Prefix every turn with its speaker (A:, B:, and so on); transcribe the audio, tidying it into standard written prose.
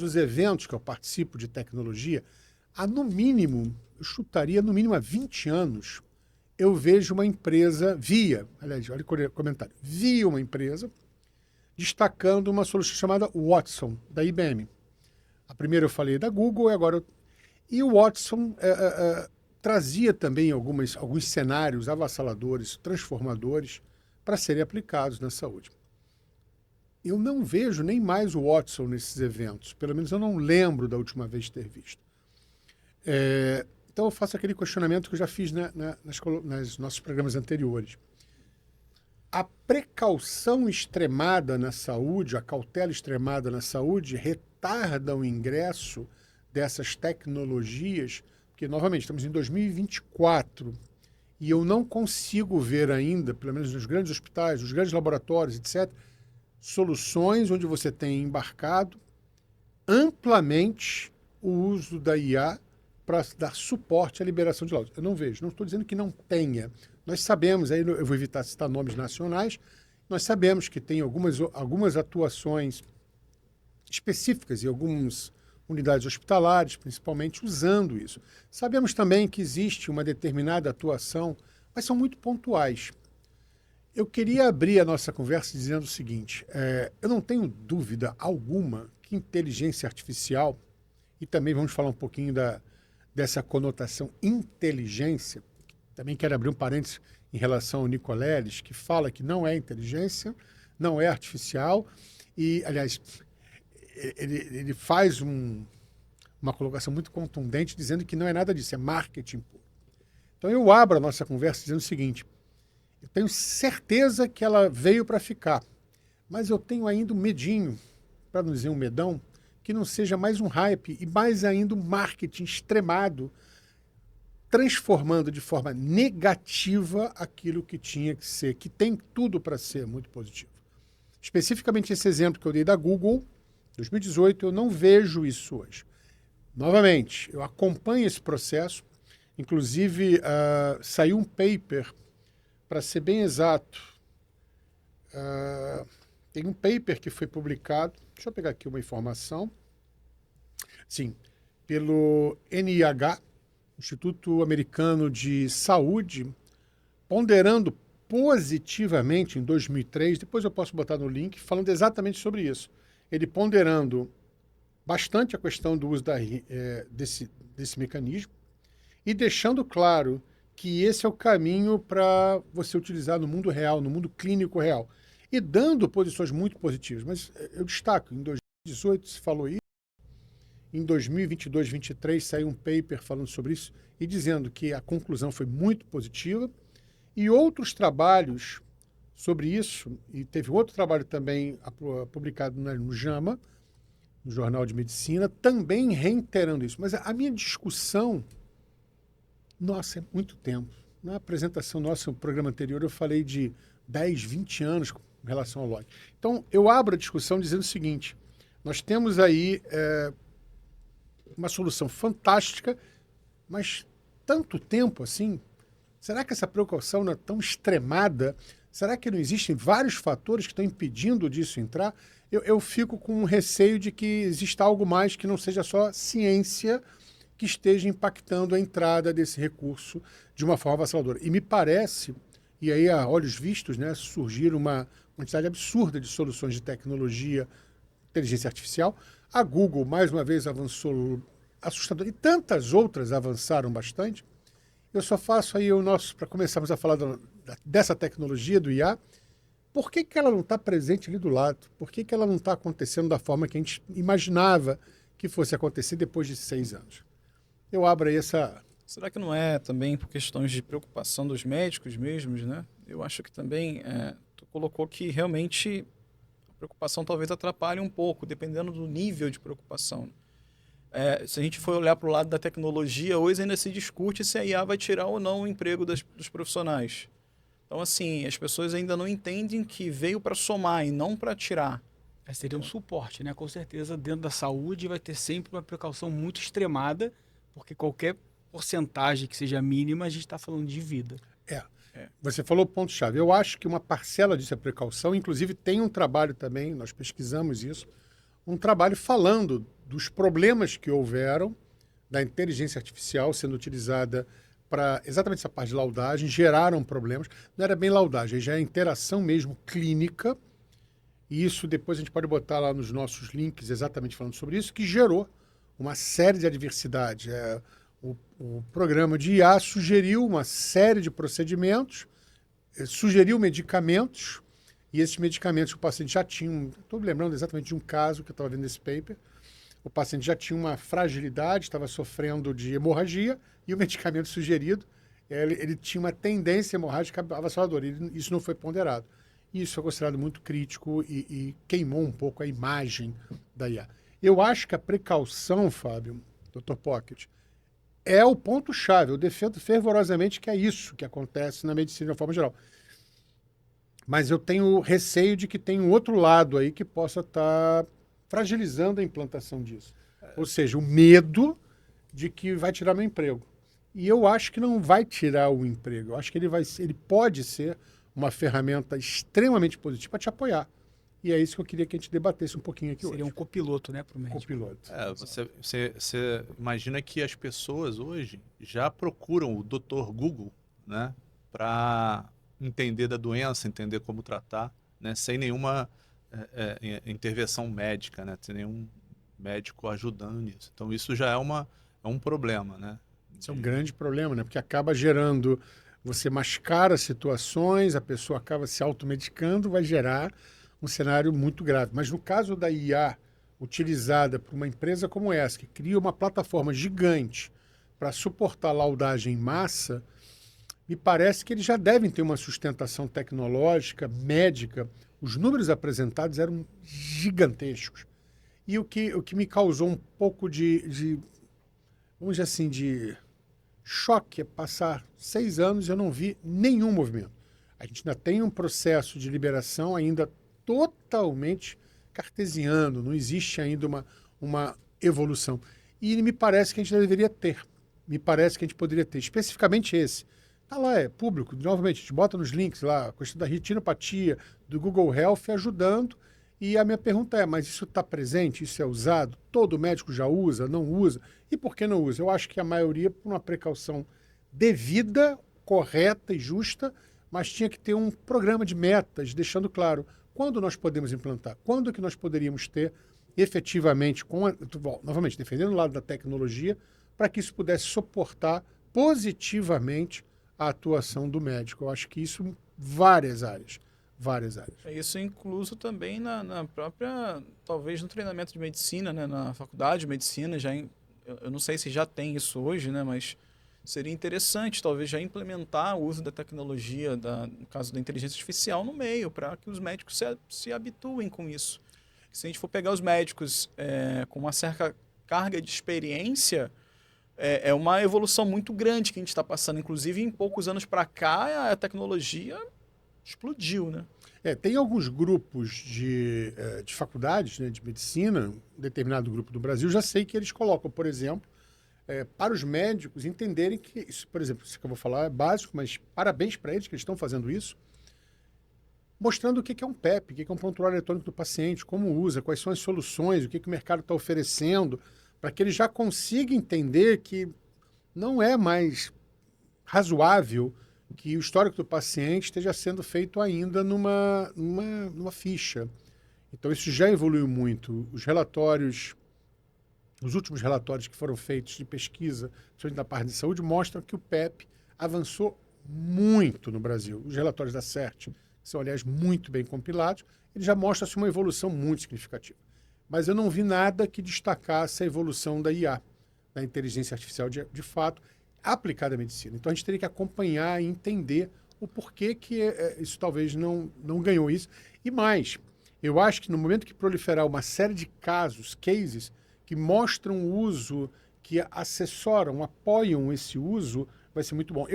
A: Dos eventos que eu participo de tecnologia, há no mínimo, eu chutaria no mínimo há 20 anos, eu vejo uma empresa, aliás, olha o comentário, via uma empresa destacando uma solução chamada Watson, da IBM. A primeira eu falei da Google, e o Watson trazia também alguns cenários avassaladores, transformadores, para serem aplicados na saúde. Eu não vejo nem mais o Watson nesses eventos, pelo menos eu não lembro da última vez ter visto. Então eu faço aquele questionamento que eu já fiz nos nossos programas anteriores. A precaução extremada na saúde, a cautela extremada na saúde, retarda o ingresso dessas tecnologias, porque, novamente, estamos em 2024 e eu não consigo ver ainda, pelo menos nos grandes hospitais, nos grandes laboratórios, etc., soluções onde você tem embarcado amplamente o uso da IA para dar suporte à liberação de laudos. Eu não vejo, não estou dizendo que não tenha. Nós sabemos, aí eu vou evitar citar nomes nacionais, nós sabemos que tem algumas atuações específicas em algumas unidades hospitalares, principalmente, usando isso. Sabemos também que existe uma determinada atuação, mas são muito pontuais. Eu queria abrir a nossa conversa dizendo o seguinte, eu não tenho dúvida alguma que inteligência artificial, e também vamos falar um pouquinho dessa conotação inteligência, também quero abrir um parênteses em relação ao Nicoleles, que fala que não é inteligência, não é artificial, e, aliás, ele faz uma colocação muito contundente dizendo que não é nada disso, é marketing puro. Então eu abro a nossa conversa dizendo o seguinte, eu tenho certeza que ela veio para ficar, mas eu tenho ainda um medinho, para não dizer um medão, que não seja mais um hype e mais ainda um marketing extremado, transformando de forma negativa aquilo que tinha que ser, que tem tudo para ser muito positivo. Especificamente esse exemplo que eu dei da Google, 2018, eu não vejo isso hoje. Novamente, eu acompanho esse processo, inclusive saiu um paper, para ser bem exato, tem um paper que foi publicado, deixa eu pegar aqui uma informação, sim, pelo NIH, Instituto Americano de Saúde, ponderando positivamente em 2003, depois eu posso botar no link, falando exatamente sobre isso. Ele ponderando bastante a questão do uso desse mecanismo e deixando claro que esse é o caminho para você utilizar no mundo real, no mundo clínico real. E dando posições muito positivas. Mas eu destaco, em 2018 se falou isso, em 2022, 2023 saiu um paper falando sobre isso e dizendo que a conclusão foi muito positiva. E outros trabalhos sobre isso, e teve outro trabalho também publicado no JAMA, no Jornal de Medicina, também reiterando isso. Mas a minha discussão, nossa, é muito tempo. Na apresentação nossa, no programa anterior, eu falei de 10, 20 anos com relação ao log. Então, eu abro a discussão dizendo o seguinte, nós temos aí uma solução fantástica, mas tanto tempo assim, será que essa precaução não é tão extremada? Será que não existem vários fatores que estão impedindo disso entrar? Eu fico com um receio de que exista algo mais que não seja só ciência que esteja impactando a entrada desse recurso de uma forma avassaladora. E me parece, e aí a olhos vistos, né, surgiram uma quantidade absurda de soluções de tecnologia, inteligência artificial. A Google, mais uma vez, avançou assustador, e tantas outras avançaram bastante. Eu só faço aí para começarmos a falar dessa tecnologia, do IA, por que ela não está presente ali do lado? Por que ela não está acontecendo da forma que a gente imaginava que fosse acontecer depois de 6 anos? Eu abro aí essa...
B: Será que não é também por questões de preocupação dos médicos mesmos, né? Eu acho que também tu colocou que realmente a preocupação talvez atrapalhe um pouco, dependendo do nível de preocupação. Se a gente for olhar para o lado da tecnologia, hoje ainda se discute se a IA vai tirar ou não o emprego dos profissionais. Então, assim, as pessoas ainda não entendem que veio para somar e não para tirar.
C: Seria um suporte, né? Com certeza, dentro da saúde vai ter sempre uma precaução muito extremada, porque qualquer porcentagem que seja mínima, a gente está falando de vida.
A: Você falou ponto-chave. Eu acho que uma parcela disso é precaução. Inclusive, tem um trabalho também, nós pesquisamos isso, um trabalho falando dos problemas que houveram da inteligência artificial sendo utilizada para exatamente essa parte de laudagem, geraram problemas. Não era bem laudagem, já é interação mesmo clínica, e isso depois a gente pode botar lá nos nossos links exatamente falando sobre isso, que gerou uma série de adversidades. O programa de IA sugeriu uma série de procedimentos, sugeriu medicamentos, e esses medicamentos o paciente já tinha, estou lembrando exatamente de um caso que eu estava vendo nesse paper, o paciente já tinha uma fragilidade, estava sofrendo de hemorragia, e o medicamento sugerido, ele tinha uma tendência hemorrágica avassaladora, isso não foi ponderado. E isso foi considerado muito crítico e queimou um pouco a imagem da IA. Eu acho que a precaução, Fábio, Dr. Pocket, é o ponto-chave. Eu defendo fervorosamente que é isso que acontece na medicina de uma forma geral. Mas eu tenho receio de que tem um outro lado aí que possa estar fragilizando a implantação disso. Ou seja, o medo de que vai tirar meu emprego. E eu acho que não vai tirar o emprego. Eu acho que ele pode ser uma ferramenta extremamente positiva para te apoiar. E é isso que eu queria que a gente debatesse um pouquinho aqui hoje.
C: Seria um copiloto, né, para o médico.
A: Copiloto.
D: Você imagina que as pessoas hoje já procuram o Dr. Google, né, para entender da doença, entender como tratar, né, sem nenhuma intervenção médica, né, sem nenhum médico ajudando nisso. Então isso já é um problema, né?
A: Isso é um grande problema, né? Porque acaba gerando, você mascara situações, a pessoa acaba se automedicando, vai gerar um cenário muito grave. Mas no caso da IA utilizada por uma empresa como essa, que cria uma plataforma gigante para suportar laudagem em massa, me parece que eles já devem ter uma sustentação tecnológica, médica. Os números apresentados eram gigantescos. E o que me causou um pouco vamos dizer assim, de choque é passar 6 anos e eu não vi nenhum movimento. A gente ainda tem um processo de liberação ainda totalmente cartesiano, não existe ainda uma evolução. E me parece que a gente deveria ter. Me parece que a gente poderia ter, especificamente esse. Está lá, é público, novamente, a gente bota nos links lá, a questão da retinopatia, do Google Health ajudando. E a minha pergunta é, mas isso está presente? Isso é usado? Todo médico já usa, não usa? E por que não usa? Eu acho que a maioria por uma precaução devida, correta e justa, mas tinha que ter um programa de metas, deixando claro quando nós podemos implantar, quando que nós poderíamos ter efetivamente, novamente, defendendo o lado da tecnologia, para que isso pudesse suportar positivamente a atuação do médico. Eu acho que isso em várias áreas.
B: Isso é incluso também na própria, talvez no treinamento de medicina, né? Na faculdade de medicina, eu não sei se já tem isso hoje, né? Mas seria interessante talvez já implementar o uso da tecnologia, no caso da inteligência artificial, no meio, para que os médicos se habituem com isso. Se a gente for pegar os médicos com uma certa carga de experiência, é uma evolução muito grande que a gente está passando. Inclusive, em poucos anos para cá, a tecnologia explodiu, né?
A: Tem alguns grupos de faculdades, né, de medicina, um determinado grupo do Brasil, já sei que eles colocam, por exemplo, para os médicos entenderem que, isso, por exemplo, isso que eu vou falar é básico, mas parabéns para eles que eles estão fazendo isso, mostrando o que é um PEP, o que é um prontuário eletrônico do paciente, como usa, quais são as soluções, o que o mercado está oferecendo, para que ele já consiga entender que não é mais razoável que o histórico do paciente esteja sendo feito ainda numa ficha. Então, isso já evoluiu muito. Os últimos relatórios que foram feitos de pesquisa, principalmente na parte de saúde, mostram que o PEP avançou muito no Brasil. Os relatórios da CERT, que são, aliás, muito bem compilados, eles já mostram uma evolução muito significativa. Mas eu não vi nada que destacasse a evolução da IA, da inteligência artificial de fato, aplicada à medicina. Então a gente teria que acompanhar e entender o porquê que isso talvez não ganhou isso. E mais, eu acho que no momento que proliferar uma série de cases, que mostram o uso, que assessoram, apoiam esse uso, vai ser muito bom.